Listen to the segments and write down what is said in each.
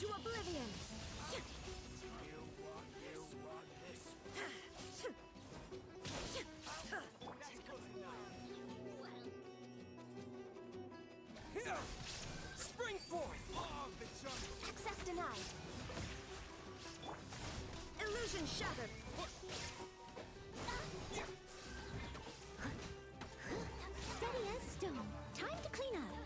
into oblivion! Spring forth! Access denied! Illusion shattered! Steady as stone. Time to clean up.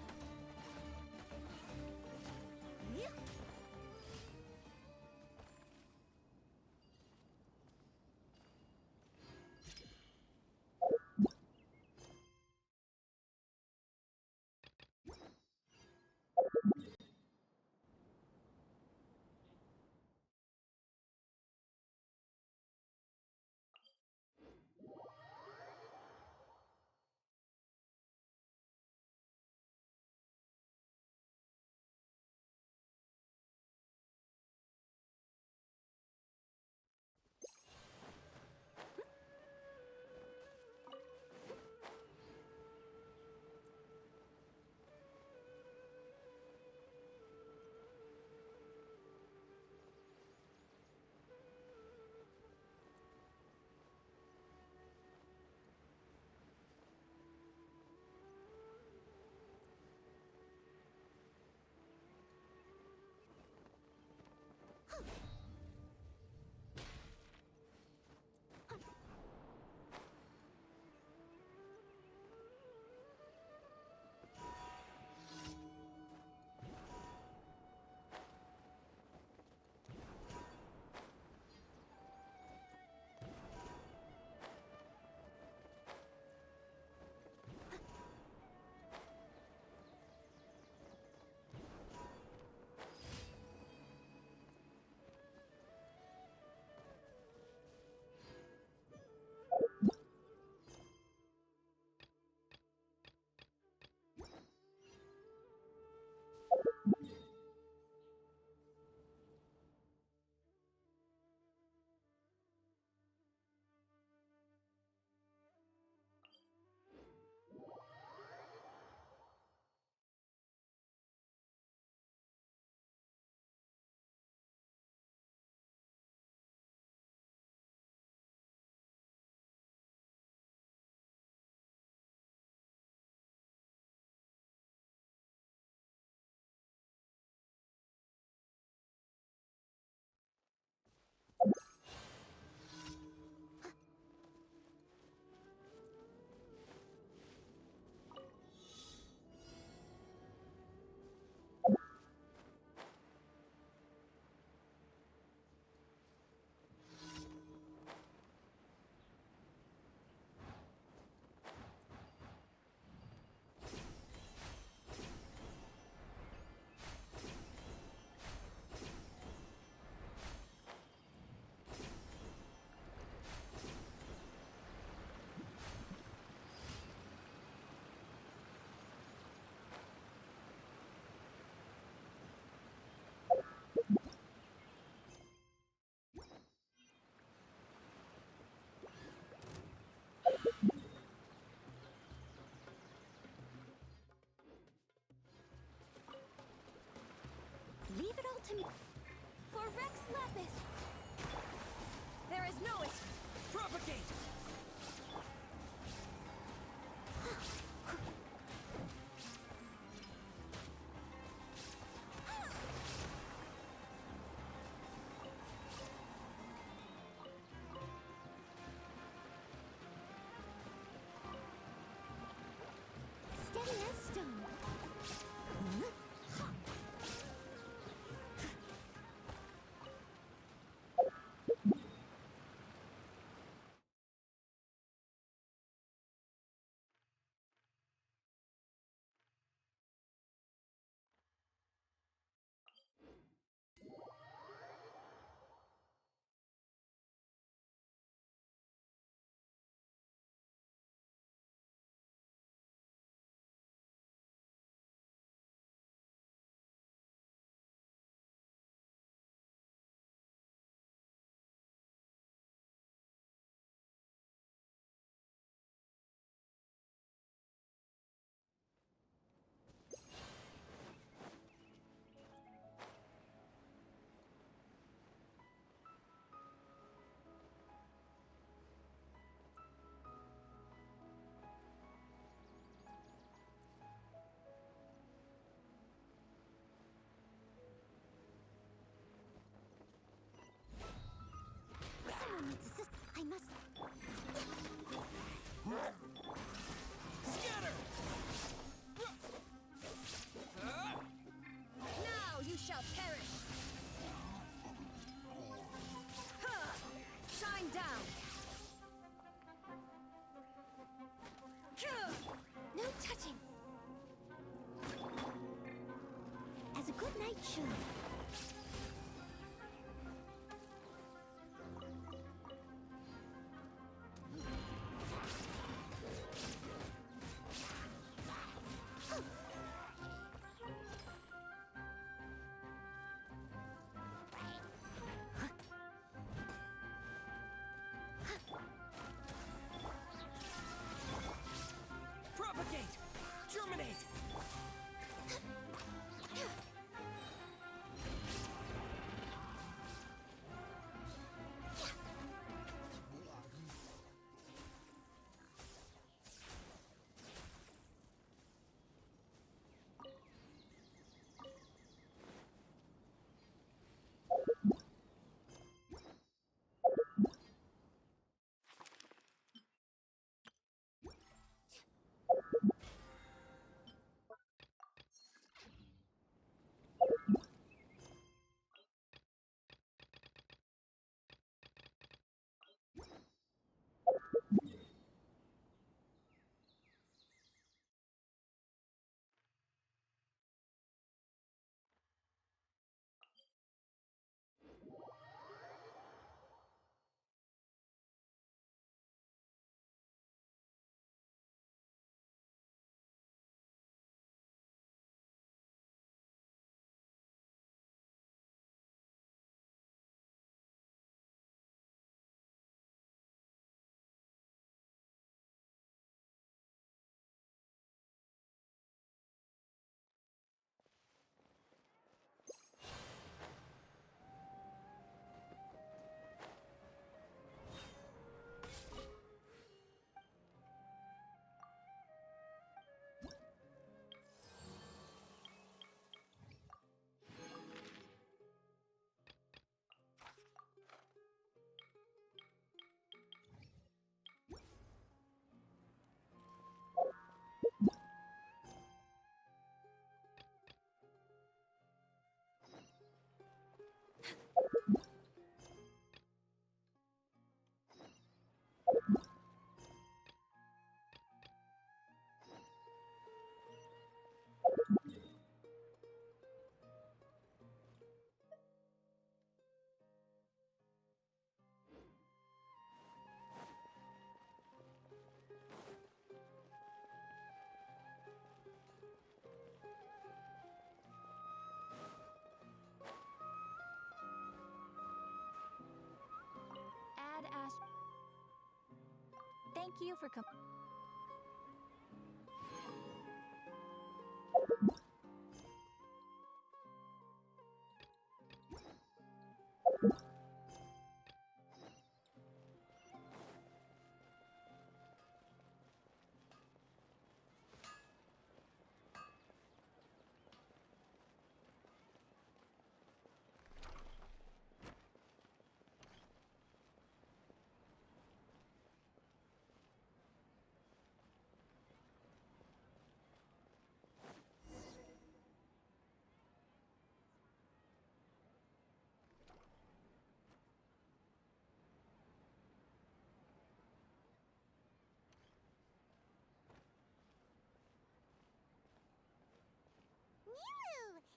Leave it all to me. For Rex Lapis! There is no escape! Propagate! Steady as stone. night show. Propagate! Germinate! Ad Ast. Thank you for coming.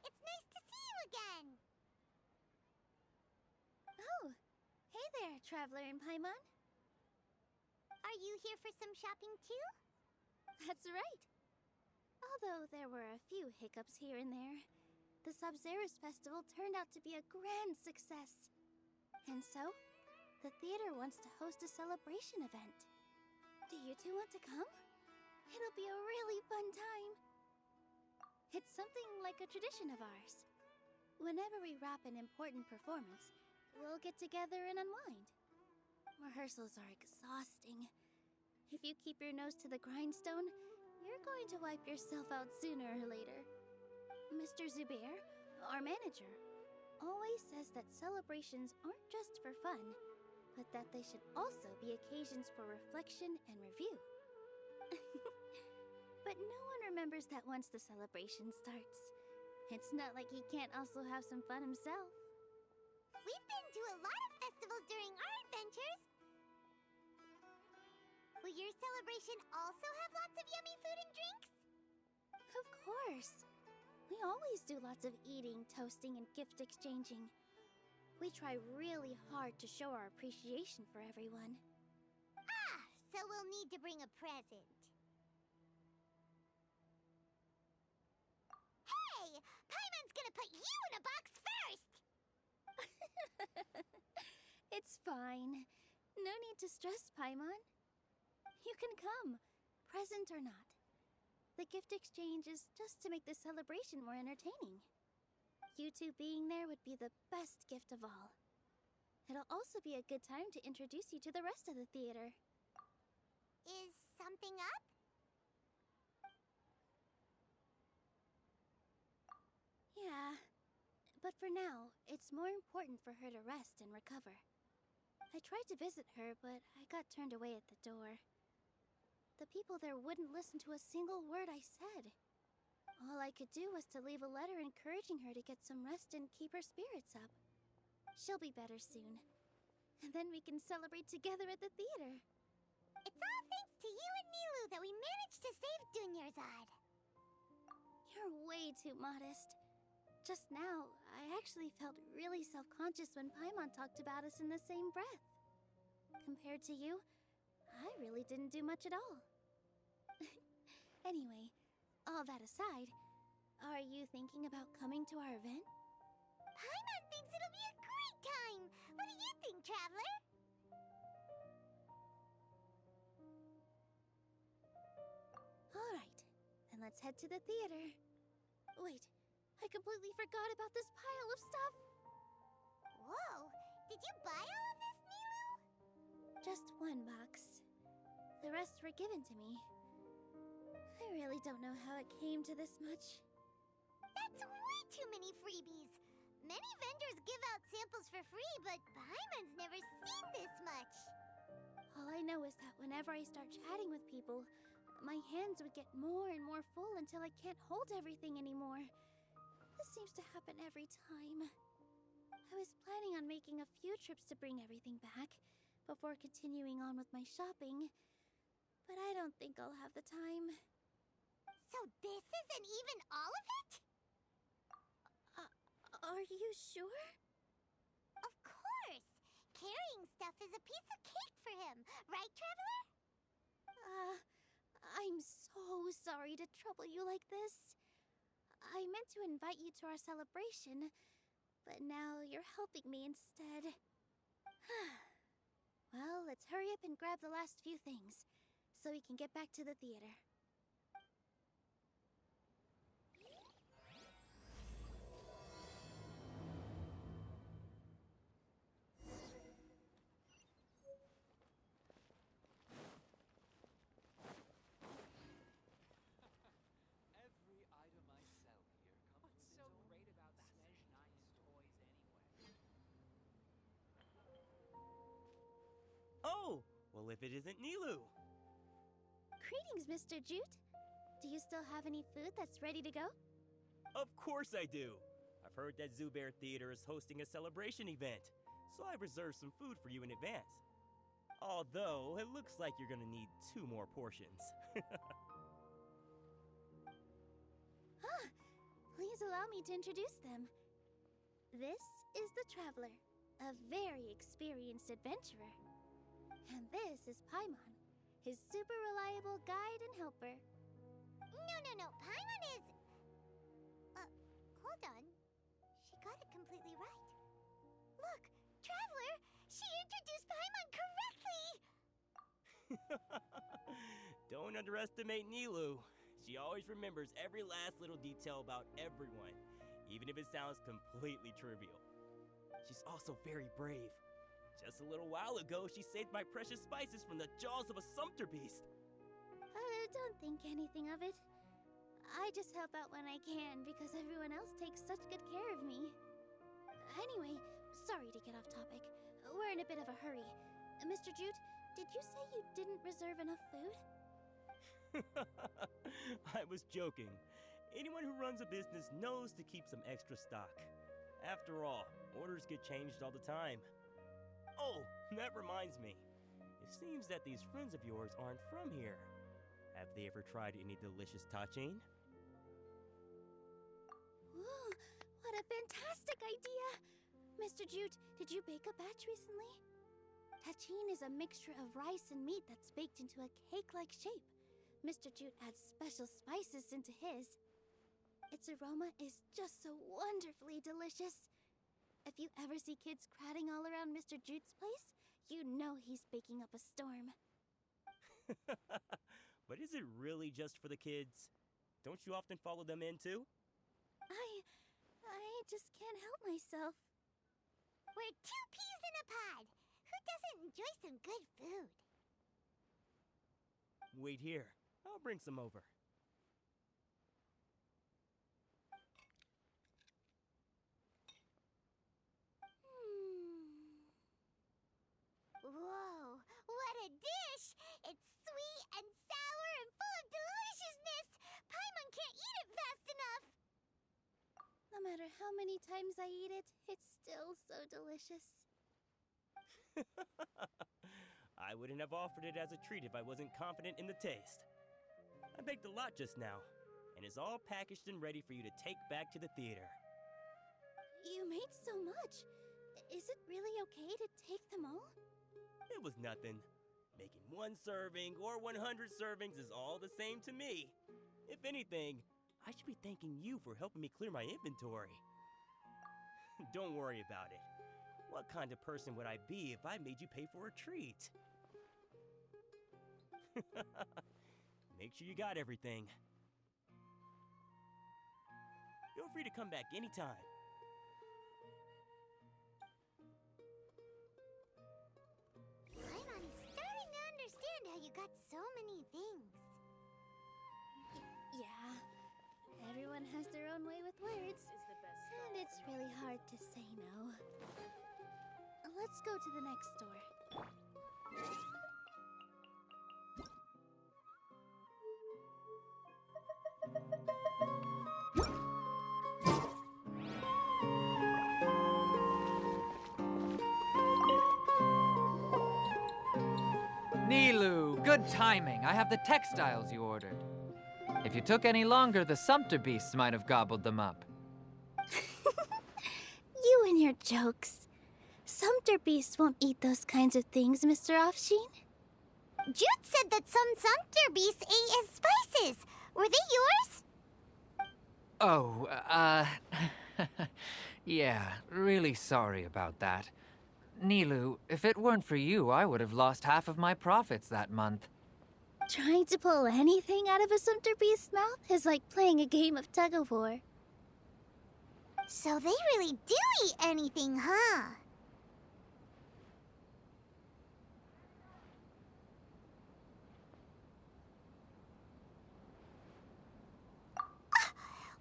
It's nice to see you again! Oh, hey there, Traveler in Paimon. Are you here for some shopping too? That's right. Although there were a few hiccups here and there, the Sub-Zerus Festival turned out to be a grand success. And so, the theater wants to host a celebration event. Do you two want to come? It'll be a really fun time. It's something like a tradition of ours. Whenever we wrap an important performance, we'll get together and unwind. Rehearsals are exhausting. If you keep your nose to the grindstone, you're going to wipe yourself out sooner or later. Mr. Zubair, our manager, always says that celebrations aren't just for fun, but that they should also be occasions for reflection and review. But no one remembers that once the celebration starts. It's not like he can't also have some fun himself. We've been to a lot of festivals during our adventures. Will your celebration also have lots of yummy food and drinks? Of course. We always do lots of eating, toasting, and gift exchanging. We try really hard to show our appreciation for everyone. Ah, so we'll need to bring a present. Hey! Paimon's gonna put you in a box first! It's fine. No need to stress, Paimon. You can come, present or not. The gift exchange is just to make the celebration more entertaining. You two being there would be the best gift of all. It'll also be a good time to introduce you to the rest of the theater. Is something up? Yeah, but for now, it's more important for her to rest and recover. I tried to visit her, but I got turned away at the door. The people there wouldn't listen to a single word I said. All I could do was to leave a letter encouraging her to get some rest and keep her spirits up. She'll be better soon. And then we can celebrate together at the theater. It's all thanks to you and Nilu that we managed to save Dunyarzad. You're way too modest. Just now, I actually felt really self-conscious when Paimon talked about us in the same breath. Compared to you, I really didn't do much at all. Anyway, all that aside, are you thinking about coming to our event? Paimon thinks it'll be a great time! What do you think, Traveler? Alright, then let's head to the theater. Wait, I completely forgot about this pile of stuff! Whoa! Did you buy all of this, Nilu? Just one box. The rest were given to me. I really don't know how it came to this much. That's way too many freebies! Many vendors give out samples for free, but Paimon's never seen this much! All I know is that whenever I start chatting with people, my hands would get more and more full until I can't hold everything anymore. This seems to happen every time. I was planning on making a few trips to bring everything back before continuing on with my shopping, but I don't think I'll have the time. So this isn't even all of it? Are you sure? Of course! Carrying stuff is a piece of cake for him, right, Traveler? I'm so sorry to trouble you like this. I meant to invite you to our celebration, but now you're helping me instead. Well, let's hurry up and grab the last few things, so we can get back to the theater. Every item I sell here comes with its own great about Snezhnaya toys anyway. Oh! Well, if it isn't Nilu! Greetings, Mr. Jute. Do you still have any food that's ready to go? Of course I do! I've heard that Zubair Theater is hosting a celebration event, so I've reserved some food for you in advance. Although, it looks like you're gonna need 2 more portions. Please allow me to introduce them. This is the Traveler, a very experienced adventurer. And this is Paimon, his super reliable guide and helper. No. Paimon is... hold on. She got it completely right. Look, Traveler! She introduced Paimon correctly! Don't underestimate Nilu. She always remembers every last little detail about everyone, even if it sounds completely trivial. She's also very brave. Just a little while ago, she saved my precious spices from the jaws of a sumpter beast. Don't think anything of it. I just help out when I can because everyone else takes such good care of me. Anyway, sorry to get off topic. We're in a bit of a hurry. Mr. Jute, did you say you didn't reserve enough food? I was joking. Anyone who runs a business knows to keep some extra stock. After all, orders get changed all the time. Oh, that reminds me. It seems that these friends of yours aren't from here. Have they ever tried any delicious tachin? fantastic idea! Mr. Jute, did you bake a batch recently? Tachin is a mixture of rice and meat that's baked into a cake-like shape. Mr. Jute adds special spices into his. Its aroma is just so wonderfully delicious. If you ever see kids crowding all around Mr. Jute's place, you know he's baking up a storm. But is it really just for the kids? Don't you often follow them in too? I just can't help myself. We're two peas in a pod. Who doesn't enjoy some good food? Wait here. I'll bring some over. Whoa, what a dish! It's sweet and sour and full of deliciousness! Paimon can't eat it fast enough! No matter how many times I eat it, it's still so delicious. I wouldn't have offered it as a treat if I wasn't confident in the taste. I baked a lot just now, and it's all packaged and ready for you to take back to the theater. You made so much. Is it really okay to take them all? It was nothing. Making one serving or 100 servings is all the same to me. If anything, I should be thanking you for helping me clear my inventory. Don't worry about it. What kind of person would I be if I made you pay for a treat? Make sure you got everything. Feel free to come back anytime. I'm starting to understand how you got so many things. Yeah. Everyone has their own way with words. And it's really hard to say no. Let's go to the next store. Nilu, good timing. I have the textiles you ordered. If you took any longer, the Sumpter beasts might have gobbled them up. You and your jokes. Sumpter beasts won't eat those kinds of things, Mr. Offsheen. Jude said that some Sumpter beasts ate his spices. Were they yours? Oh, yeah, really sorry about that. Nilu, if it weren't for you, I would have lost half of my profits that month. Trying to pull anything out of a Sumpter beast's mouth is like playing a game of tug-of-war. So they really do eat anything, huh?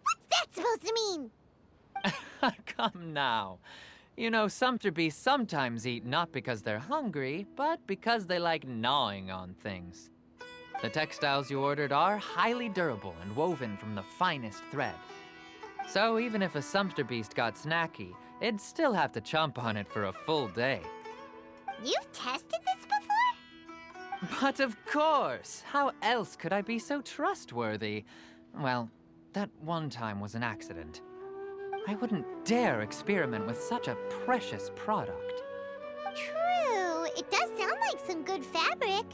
What's that supposed to mean? Come now. You know, Sumpter beasts sometimes eat not because they're hungry, but because they like gnawing on things. The textiles you ordered are highly durable and woven from the finest thread. So even if a Sumpter beast got snacky, it'd still have to chomp on it for a full day. You've tested this before? But of course! How else could I be so trustworthy? Well, that one time was an accident. I wouldn't dare experiment with such a precious product. True. It does sound like some good fabric.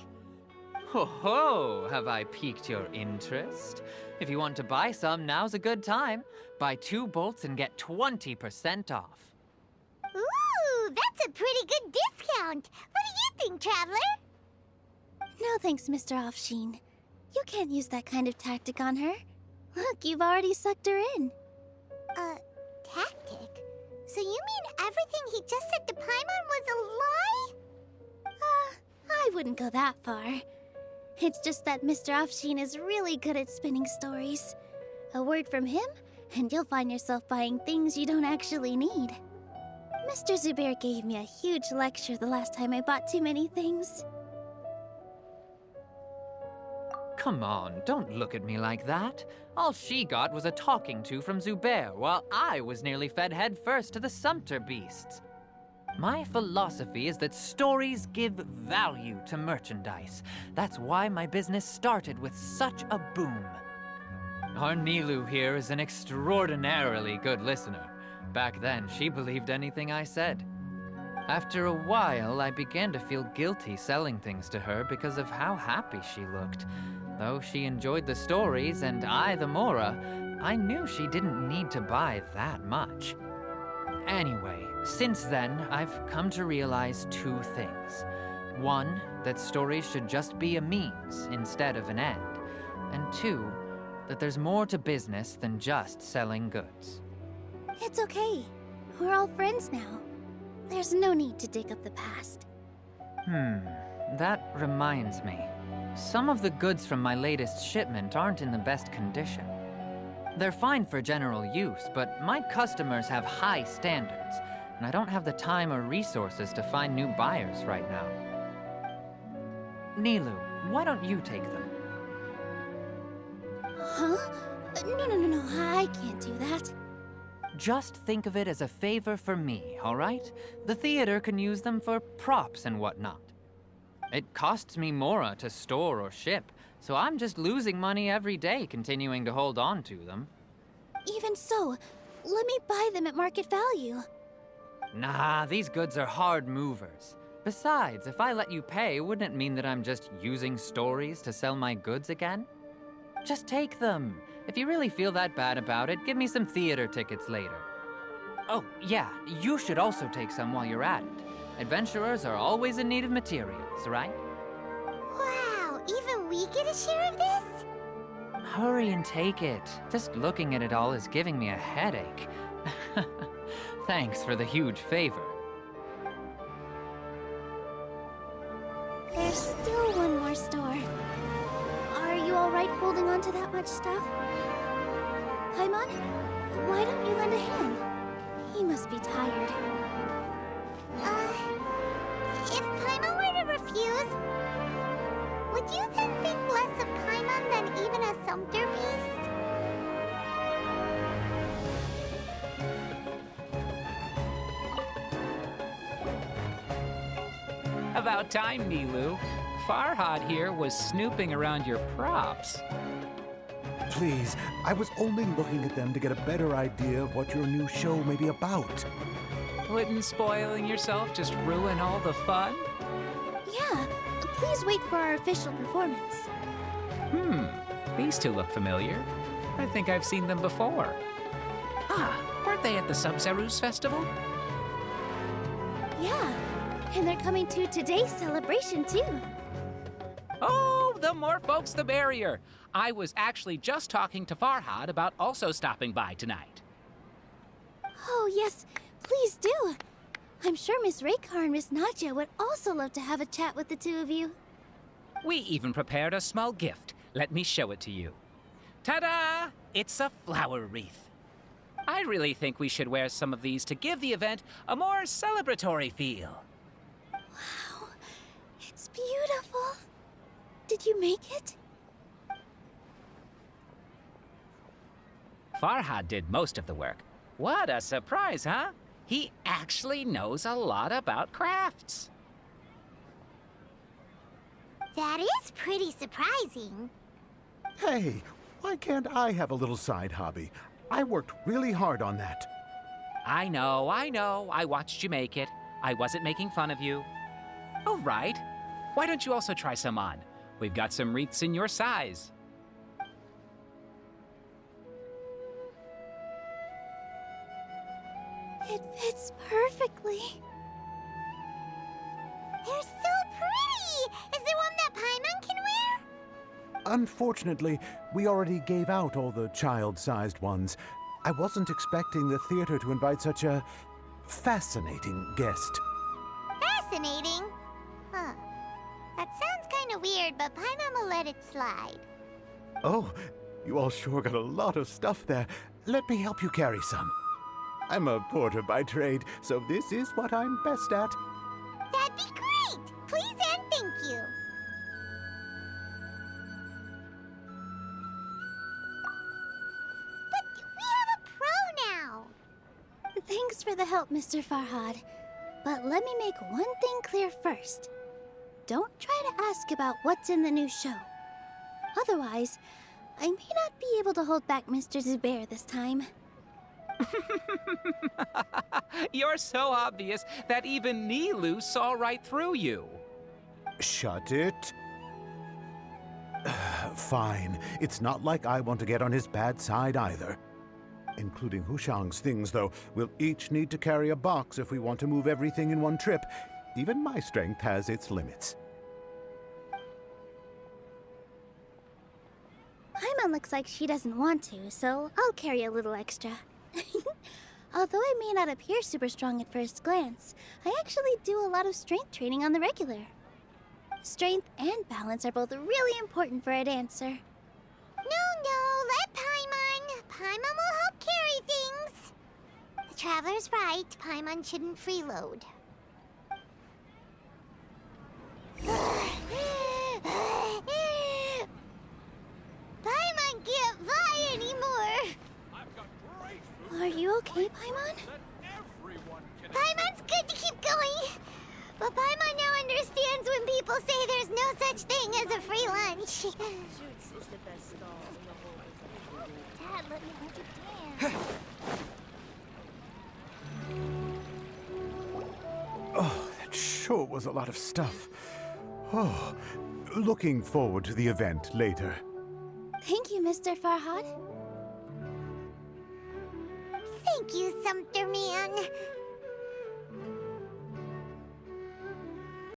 Ho ho! Have I piqued your interest? If you want to buy some, now's a good time. Buy 2 bolts and get 20% off. Ooh, that's a pretty good discount. What do you think, Traveler? No thanks, Mr. Offsheen. You can't use that kind of tactic on her. Look, you've already sucked her in. Tactic? So you mean everything he just said to Paimon was a lie? I wouldn't go that far. It's just that Mr. Offsheen is really good at spinning stories. A word from him, and you'll find yourself buying things you don't actually need. Mr. Zubair gave me a huge lecture the last time I bought too many things. Come on, don't look at me like that. All she got was a talking to from Zubair, while I was nearly fed head first to the Sumpter beasts. My philosophy is that stories give value to merchandise. That's why my business started with such a boom. Our Nilu here is an extraordinarily good listener. Back then, she believed anything I said. After a while, I began to feel guilty selling things to her because of how happy she looked. Though she enjoyed the stories and I the Mora, I knew she didn't need to buy that much. Anyway, since then, I've come to realize two things. One, that stories should just be a means instead of an end. And two, that there's more to business than just selling goods. It's okay. We're all friends now. There's no need to dig up the past. That reminds me. Some of the goods from my latest shipment aren't in the best condition. They're fine for general use, but my customers have high standards, and I don't have the time or resources to find new buyers right now. Nilu, why don't you take them? Huh? No, I can't do that. Just think of it as a favor for me, all right? The theater can use them for props and whatnot. It costs me Mora to store or ship, so I'm just losing money every day continuing to hold on to them. Even so, let me buy them at market value. Nah, these goods are hard movers. Besides, if I let you pay, wouldn't it mean that I'm just using stories to sell my goods again? Just take them. If you really feel that bad about it, give me some theater tickets later. Oh, yeah, you should also take some while you're at it. Adventurers are always in need of materials, right? Wow, even we get a share of this? Hurry and take it. Just looking at it all is giving me a headache. Thanks for the huge favor. There's still one more store. Are you alright holding on to that much stuff? Paimon, why don't you lend a hand? He must be tired. If Paimon were to refuse, would you then think less of Paimon than even a sumpter beast? About time, Nilu. Farhad here was snooping around your props. Please, I was only looking at them to get a better idea of what your new show may be about. Wouldn't spoiling yourself just ruin all the fun? Yeah, please wait for our official performance. These two look familiar. I think I've seen them before. Weren't they at the Sub-Zerus Festival? Yeah, and they're coming to today's celebration too. Oh, the more folks the merrier. I was actually just talking to Farhad about also stopping by tonight. Oh yes, please do. I'm sure Miss Raykar and Miss Nadja would also love to have a chat with the two of you. We even prepared a small gift. Let me show it to you. Ta-da! It's a flower wreath. I really think we should wear some of these to give the event a more celebratory feel. Wow, it's beautiful. Did you make it? Farhad did most of the work. What a surprise, huh? He actually knows a lot about crafts. That is pretty surprising. Hey, why can't I have a little side hobby? I worked really hard on that. I know. I watched you make it. I wasn't making fun of you. Oh, right. Why don't you also try some on? We've got some wreaths in your size. It fits perfectly. They're so pretty! Is there one that Paimon can wear? Unfortunately, we already gave out all the child-sized ones. I wasn't expecting the theater to invite such a fascinating guest. Fascinating? Huh. That sounds kind of weird, but Paimon will let it slide. Oh, you all sure got a lot of stuff there. Let me help you carry some. I'm a porter by trade, so this is what I'm best at. That'd be great! Please and thank you. But we have a pro now! Thanks for the help, Mr. Farhad. But let me make one thing clear first. Don't try to ask about what's in the new show. Otherwise, I may not be able to hold back Mr. Zubair this time. You're so obvious that even Nilu saw right through you. Shut it. Fine. It's not like I want to get on his bad side either. Including Hushang's things, though. We'll each need to carry a box if we want to move everything in one trip. Even my strength has its limits. Paimon looks like she doesn't want to, so I'll carry a little extra. Although I may not appear super strong at first glance, I actually do a lot of strength training on the regular. Strength and balance are both really important for a dancer. No, let Paimon. Paimon will help carry things. The Traveler's right. Paimon shouldn't freeload. Paimon can't fly anymore. Are you okay, Paimon? Paimon's good to keep going. But Paimon now understands when people say there's no such thing as a free lunch. Dad, let me hold you down. Oh, that sure was a lot of stuff. Oh, looking forward to the event later. Thank you, Mr. Farhad. Thank you, Sumpter Man.